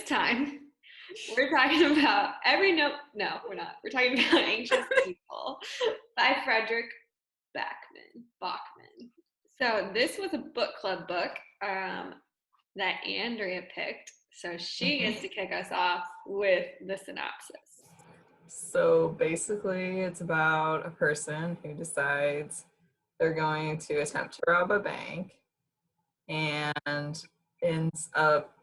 time, we're talking about we're not. We're talking about Anxious People by Fredrik Backman. So this was a book club book that Andrea picked. So she gets to kick us off with the synopsis. So basically, it's about a person who decides they're going to attempt to rob a bank and ends up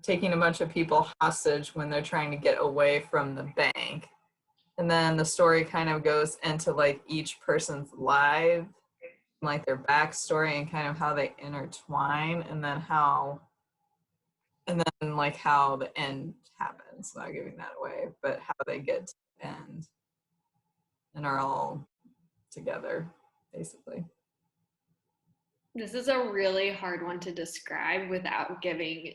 taking a bunch of people hostage when they're trying to get away from the bank. And then the story kind of goes into like each person's life, like their backstory and kind of how they intertwine, and then like how the end happens, not giving that away, but how they get to the end and are all together, basically. This is a really hard one to describe without giving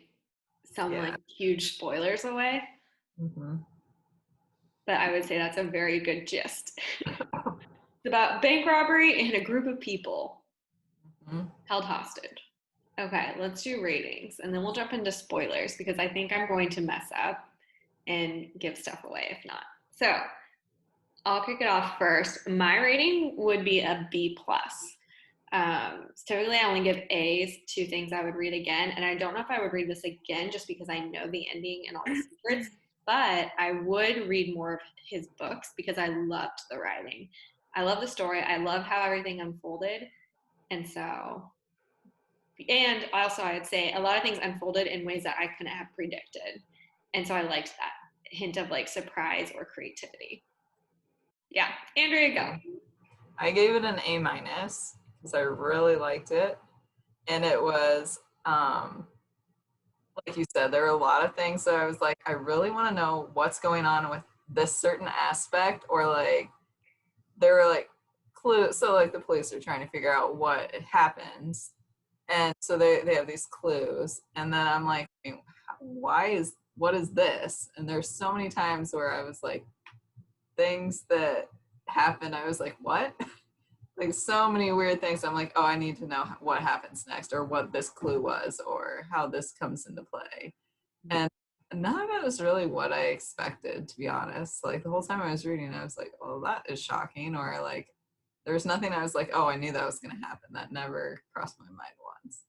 some like huge spoilers away. Mm-hmm. But I would say that's a very good gist. It's about bank robbery and a group of people held hostage. Okay, let's do ratings, and then we'll jump into spoilers because I think I'm going to mess up and give stuff away if not. So I'll kick it off first. My rating would be a B+. Typically I only give A's to things I would read again, and I don't know if I would read this again just because I know the ending and all the secrets, but I would read more of his books because I loved the writing. I love the story. I love how everything unfolded. And also I would say a lot of things unfolded in ways that I couldn't have predicted. And so I liked that hint of like surprise or creativity. Yeah, Andrea, go. I gave it an A- because I really liked it. And it was, like you said, there were a lot of things that I was like, I really want to know what's going on with this certain aspect, or like, there were like clues. So like the police are trying to figure out what happens. And so they have these clues. And then I'm like, what is this? And there's so many times where I was like, things that happened, I was like, what? Like so many weird things. I'm like, oh, I need to know what happens next, or what this clue was, or how this comes into play. And none of it was really what I expected, to be honest. Like the whole time I was reading, I was like, well, that is shocking. Or like, there was nothing I was like, oh, I knew that was going to happen. That never crossed my mind once.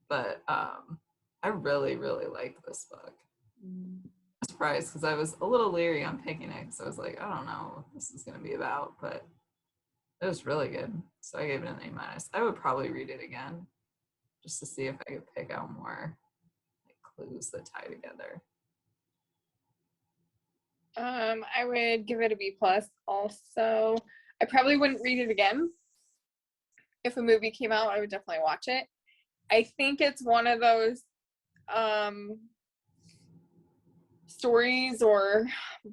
But I really, really liked this book. I'm surprised because I was a little leery on picking it because I was like, I don't know what this is going to be about, but it was really good. So I gave it an A-. I would probably read it again just to see if I could pick out more like clues that tie together. I would give it a B+ also. I probably wouldn't read it again. If a movie came out, I would definitely watch it. I think it's one of those stories or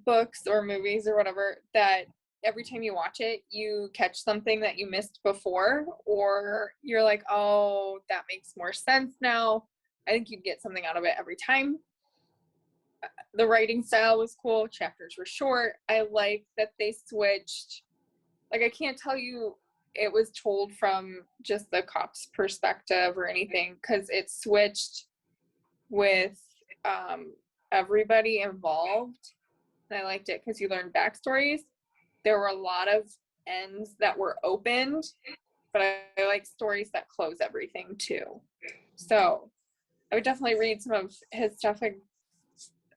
books or movies or whatever that every time you watch it, you catch something that you missed before, or you're like, oh, that makes more sense now. I think you'd get something out of it every time. The writing style was cool. Chapters were short. I like that they switched. Like, I can't tell you it was told from just the cop's perspective or anything, because it switched with everybody involved. And I liked it because you learned backstories. There were a lot of ends that were opened, but I like stories that close everything too. So I would definitely read some of his stuff and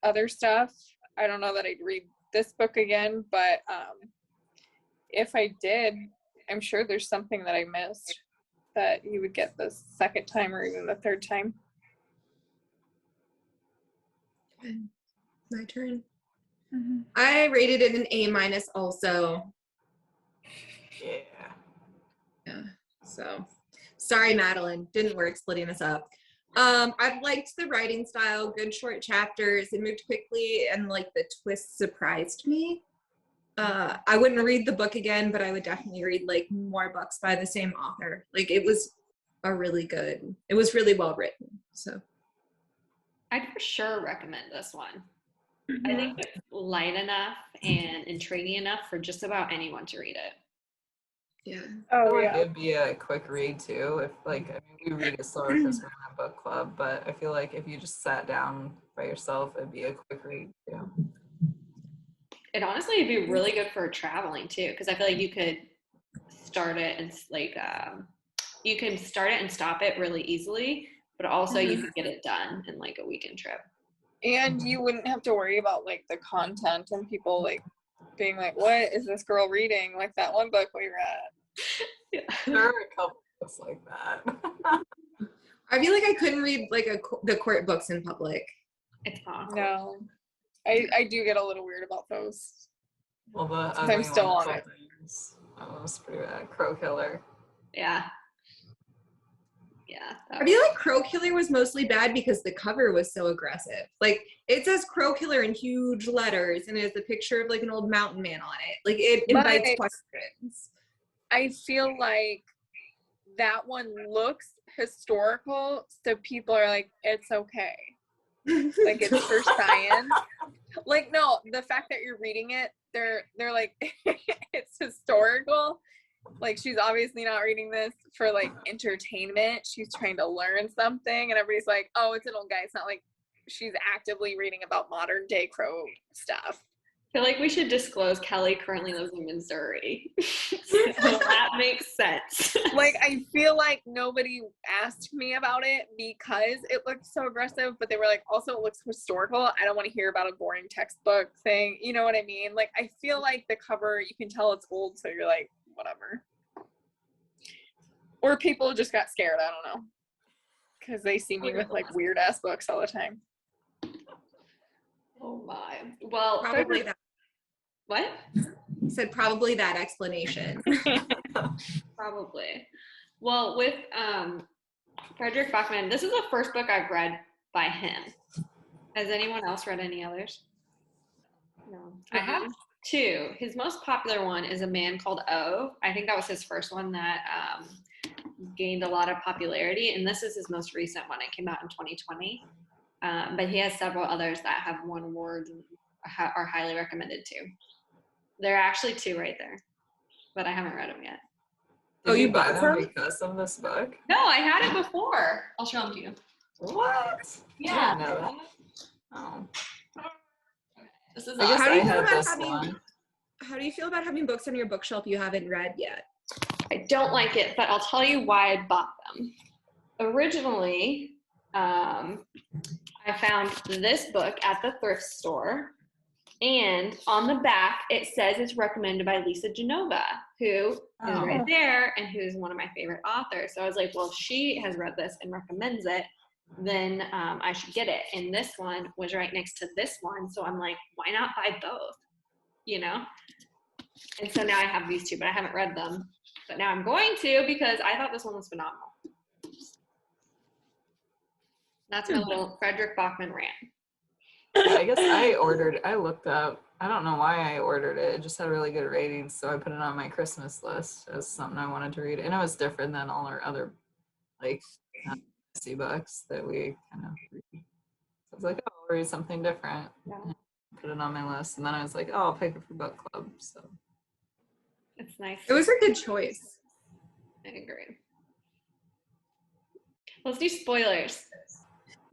other stuff. I don't know that I'd read this book again, but if I did, I'm sure there's something that I missed that you would get the second time or even the third time. My turn. Mm-hmm. I rated it an A- also. Yeah. So, sorry, Madeline. Didn't work splitting us up. I've liked the writing style, good short chapters. It moved quickly, and like the twist surprised me. I wouldn't read the book again, but I would definitely read like more books by the same author. Like it was really well written. So I'd for sure recommend this one. I think it's light enough and intriguing enough for just about anyone to read it. I Oh feel like yeah. it'd be a quick read too. If like, I mean, we read it slower because we're in a book club, but I feel like if you just sat down by yourself, it'd be a quick read too. It honestly would be really good for traveling too, because I feel like you could start it and like you can start it and stop it really easily, but also you could get it done in like a weekend trip. And you wouldn't have to worry about like the content and people like being like, what is this girl reading? Like that one book we read. Yeah. There are a couple books like that. I feel like I couldn't read like the court books in public. It's not. No. I do get a little weird about those. Well, the I'm ugly still one on it. that was pretty bad. Crow Killer. Yeah. Yeah. I feel like Crow Killer was mostly bad because the cover was so aggressive. Like it says Crow Killer in huge letters and it has a picture of like an old mountain man on it. Like it invites questions. I feel like that one looks historical, so people are like, it's okay. Like it's for science. Like no, the fact that you're reading it, they're like it's historical. Like she's obviously not reading this for like entertainment. She's trying to learn something, and everybody's like, "Oh, it's an old guy." It's not like she's actively reading about modern day crow stuff. I feel like we should disclose Kelly currently lives in Missouri. So that makes sense. Like I feel like nobody asked me about it because it looked so aggressive, but they were like, also it looks historical. I don't want to hear about a boring textbook thing. You know what I mean? Like I feel like the cover, you can tell it's old, so you're like, whatever. Or people just got scared, I don't know. Because they see me with like weird ass books all the time. Oh my. Well, Probably that. What? Said probably that explanation. Probably. Well, with Fredrik Backman, this is the first book I've read by him. Has anyone else read any others? No. I have two. His most popular one is A Man Called O. I think that was his first one that gained a lot of popularity, and this is his most recent one. It came out in 2020. But he has several others that have one word and are highly recommended too. There are actually two right there, but I haven't read them yet. Did you buy them because of this book? No, I had it before. I'll show them to you. What? Yeah. I didn't know that. Oh. This is I guess I had this one. How do you feel about having books on your bookshelf you haven't read yet? I don't like it, but I'll tell you why I bought them. Originally, I found this book at the thrift store, and on the back it says it's recommended by Lisa Genova, who is right there and who's one of my favorite authors. So I was like, well, if she has read this and recommends it, then I should get it. And this one was right next to this one, so I'm like, why not buy both? You know? And so now I have these two, but I haven't read them. But now I'm going to because I thought this one was phenomenal. That's my little Fredrik Backman rant. Yeah, I guess I looked up, I don't know why I ordered it. It just had really good ratings, so I put it on my Christmas list as something I wanted to read. And it was different than all our other, like, fantasy books that we kind of read. So I was like, oh, I'll read something different. Yeah. Put it on my list. And then I was like, oh, I'll pick it for book club. So It's nice. It was a good choice. I agree. Let's do spoilers.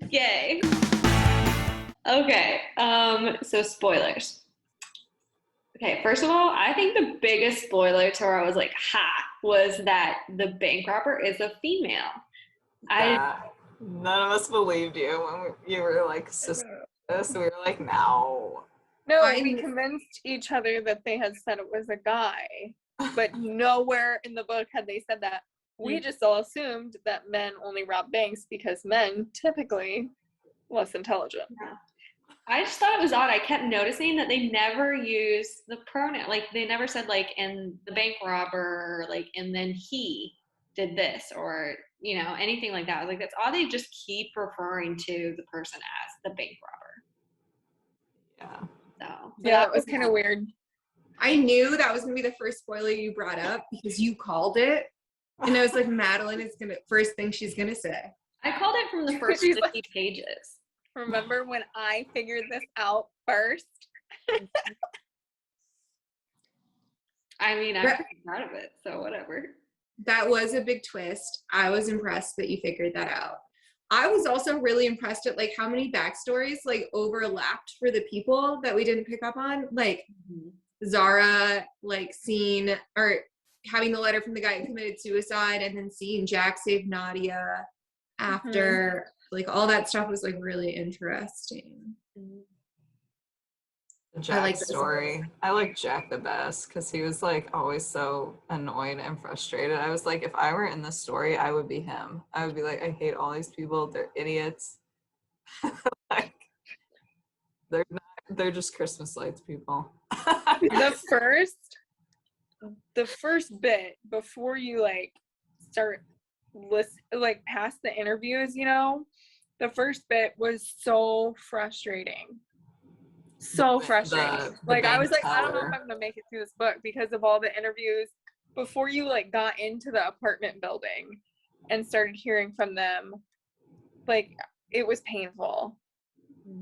Yay. Okay, so spoilers. Okay, first of all, I think the biggest spoiler to where I was like, ha, was that the bank robber is a female. None of us believed you when you were like suspicious. We were like, no. No, we convinced each other that they had said it was a guy, but nowhere in the book had they said that. We just all assumed that men only rob banks because men typically less intelligent. Yeah. I just thought it was odd. I kept noticing that they never used the pronoun. Like they never said like, and the bank robber, like, and then he did this, or, you know, anything like that. I was like, that's odd. They just keep referring to the person as the bank robber. Yeah. So yeah, it was kind of weird. I knew that was gonna be the first spoiler you brought up because you called it, and I was like, Madeline is gonna first thing she's gonna say. I called it from the first 50 pages. Remember when I figured this out first? I mean, I'm Right. pretty proud of it, so whatever. That was a big twist. I was impressed that you figured that out. I was also really impressed at like how many backstories like overlapped for the people that we didn't pick up on. Like Zara, like seeing or having the letter from the guy who committed suicide and then seeing Jack save Nadia after. Like all that stuff was like really interesting. The Jack like this. story. I like Jack the best because he was like always so annoyed and frustrated. I was like, if I were in this story, I would be him. I would be like, I hate all these people. They're idiots. Like, they're just Christmas lights people. The first bit before you like start like past the interviews, you know, the first bit was so frustrating. So frustrating. The I was like, bank I don't know if teller. I'm gonna make it through this book because of all the interviews before you like got into the apartment building and started hearing from them. Like it was painful.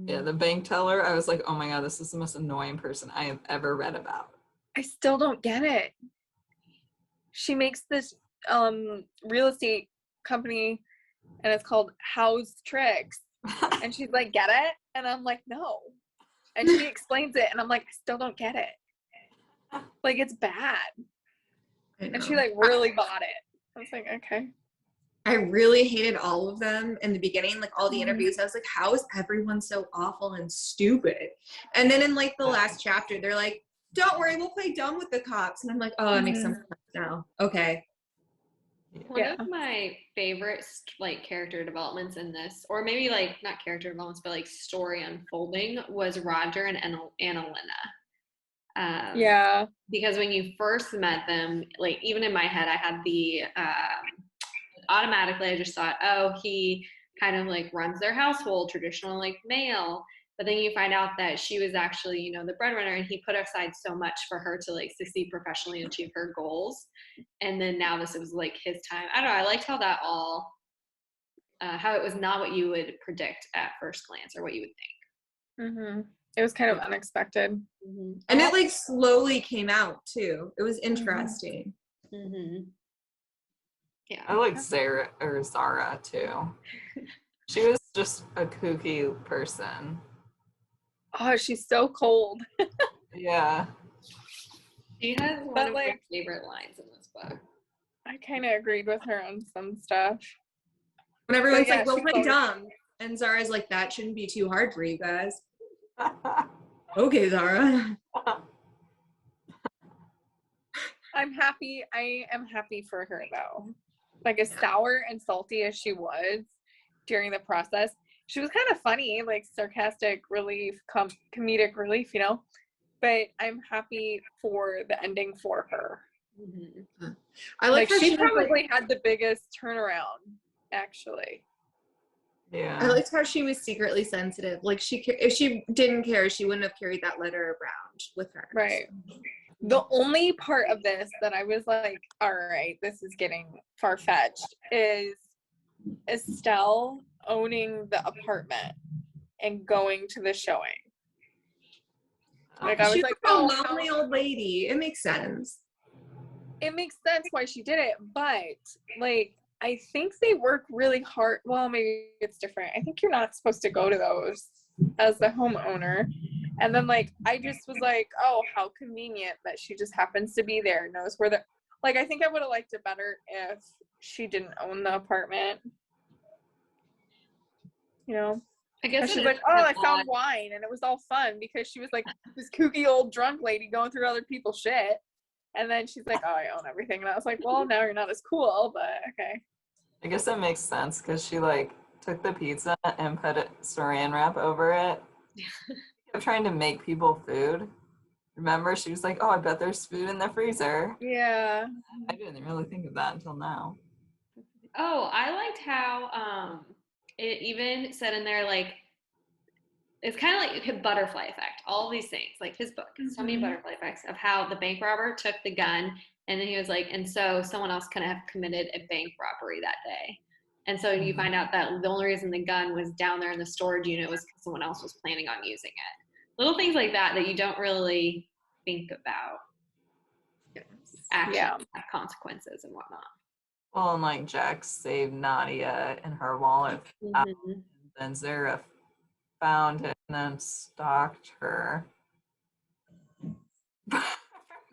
Yeah, the bank teller. I was like, oh my god, this is the most annoying person I have ever read about. I still don't get it. She makes this real estate company and it's called House Tricks. And she's like, get it? And I'm like, no. And she explains it and I'm like, I still don't get it. Like it's bad. And she like really bought it. I was like, okay. I really hated all of them in the beginning, like all the interviews. I was like, how is everyone so awful and stupid? And then in like the last chapter, they're like, don't worry, we'll play dumb with the cops. And I'm like, oh, it makes some sense now. Okay. One of my favorite like character developments in this, or maybe like not character developments, but like story unfolding, was Roger and Annalena. Yeah. Because when you first met them, like even in my head, I had the automatically I just thought, oh, he kind of like runs their household, traditional like male. But then you find out that she was actually, you know, the breadwinner, and he put aside so much for her to like succeed professionally and achieve her goals. And then now this was like his time. I don't know. I liked how that all, how it was not what you would predict at first glance or what you would think. It was kind of unexpected. And it like slowly came out too. It was interesting. Yeah. I like Zara too. She was just a kooky person. Oh, she's so cold. Yeah. She has one of my favorite lines in this book. I kind of agreed with her on some stuff. When everyone's like, we'll play dumb. And Zara's like, that shouldn't be too hard for you guys. Okay, Zara. I'm happy. I am happy for her though. Like as sour and salty as she was during the process, she was kind of funny, like sarcastic relief, comedic relief, you know. But I'm happy for the ending for her. I like how she probably had the biggest turnaround, actually. Yeah. I liked how she was secretly sensitive. Like if she didn't care, she wouldn't have carried that letter around with her. Right. The only part of this that I was like, all right, this is getting far-fetched, is Estelle owning the apartment and going to the showing. Like I was like, oh, lonely old lady. It makes sense. It makes sense why she did it, but like I think they work really hard. Well, maybe it's different. I think you're not supposed to go to those as the homeowner. And then like I just was like, oh, how convenient that she just happens to be there, knows where the like I think I would have liked it better if she didn't own the apartment. You know? I guess she's like, oh, I found wine, and it was all fun because she was like this kooky old drunk lady going through other people's shit. And then she's like, oh, I own everything. And I was like, well, now you're not as cool, but okay. I guess that makes sense because she like took the pizza and put saran wrap over it. She kept trying to make people food. Remember, she was like, oh, I bet there's food in the freezer. Yeah. I didn't really think of that until now. Oh, I liked how it even said in there, like, it's kind of like his butterfly effect, all these things, like his book, so many butterfly effects of how the bank robber took the gun and then he was like, and so someone else could have committed a bank robbery that day. And so you find out that the only reason the gun was down there in the storage unit was because someone else was planning on using it. Little things like that that you don't really think about. actions Yeah. have consequences and whatnot. Well, and like Jack saved Nadia and her wallet, out, and then Zara found it and then stalked her.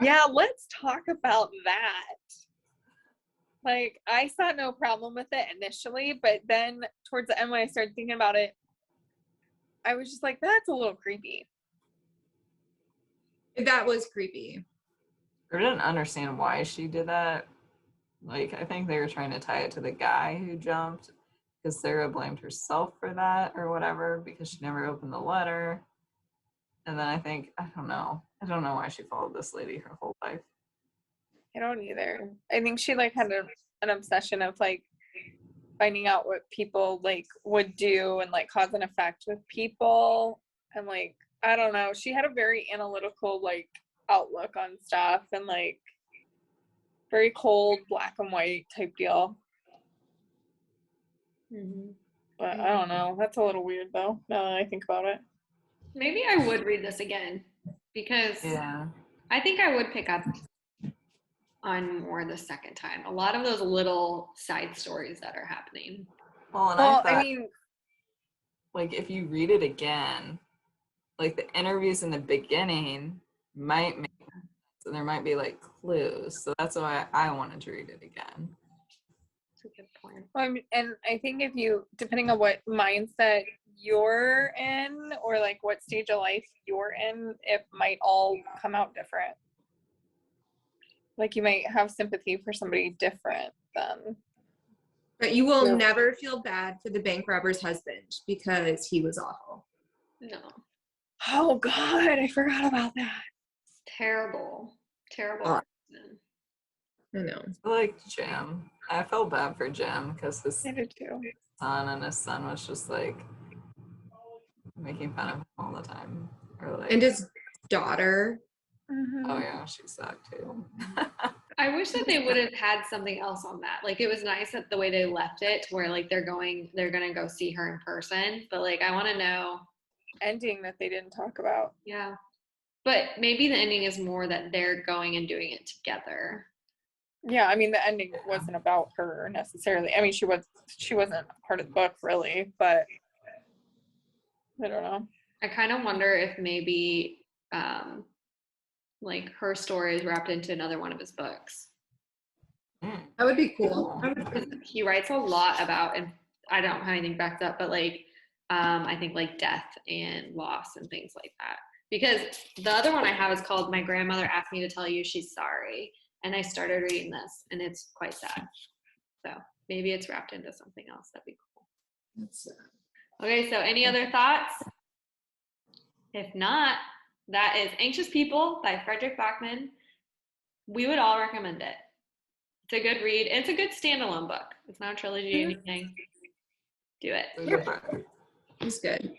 Yeah, let's talk about that. Like, I saw no problem with it initially, but then towards the end when I started thinking about it, I was just like, that's a little creepy. That was creepy. I didn't understand why she did that. Like, I think they were trying to tie it to the guy who jumped because Sarah blamed herself for that or whatever because she never opened the letter. And then I don't know why she followed this lady her whole life. I don't either. I think she like had an obsession of like finding out what people like would do and like cause and effect with people. And like, I don't know. She had a very analytical like outlook on stuff and like very cold, black and white type deal. But I don't know. That's a little weird though, now that I think about it. Maybe I would read this again because Yeah. I think I would pick up on more the second time. A lot of those little side stories that are happening. Well, and Well, I thought, I mean, like, if you read it again, like the interviews in the beginning might make sense, and there might be like clues. So that's why I wanted to read it again. That's a good point. and I think if you, depending on what mindset you're in or like what stage of life you're in, it might all come out different. Like you might have sympathy for somebody different than. But you will Yeah. never feel bad for the bank robber's husband because he was awful. No. Oh God, I forgot about that. It's terrible. Terrible. Oh. person. I know. I liked Jim. I felt bad for Jim because his I did too. son was just like making fun of him all the time. Or like, And his daughter. Mhm. oh yeah, she sucked too. I wish that they would have had something else on that. Like it was nice that the way they left it to where like they're gonna go see her in person. But like I wanna know. Ending that they didn't talk about. Yeah. But maybe the ending is more that they're going and doing it together. Yeah, I mean the ending wasn't about her necessarily. I mean she wasn't part of the book really, but I don't know. I kind of wonder if maybe like her story is wrapped into another one of his books. That would be cool. He writes a lot about, and I don't have anything backed up, but like I think like death and loss and things like that. Because the other one I have is called My Grandmother Asked Me to Tell You She's Sorry. And I started reading this and it's quite sad. So maybe it's wrapped into something else. That'd be cool. That's Okay, so any other thoughts? If not, that is Anxious People by Fredrik Backman. We would all recommend it. It's a good read. It's a good standalone book. It's not a trilogy or anything. Do it. It was a good book. It's good.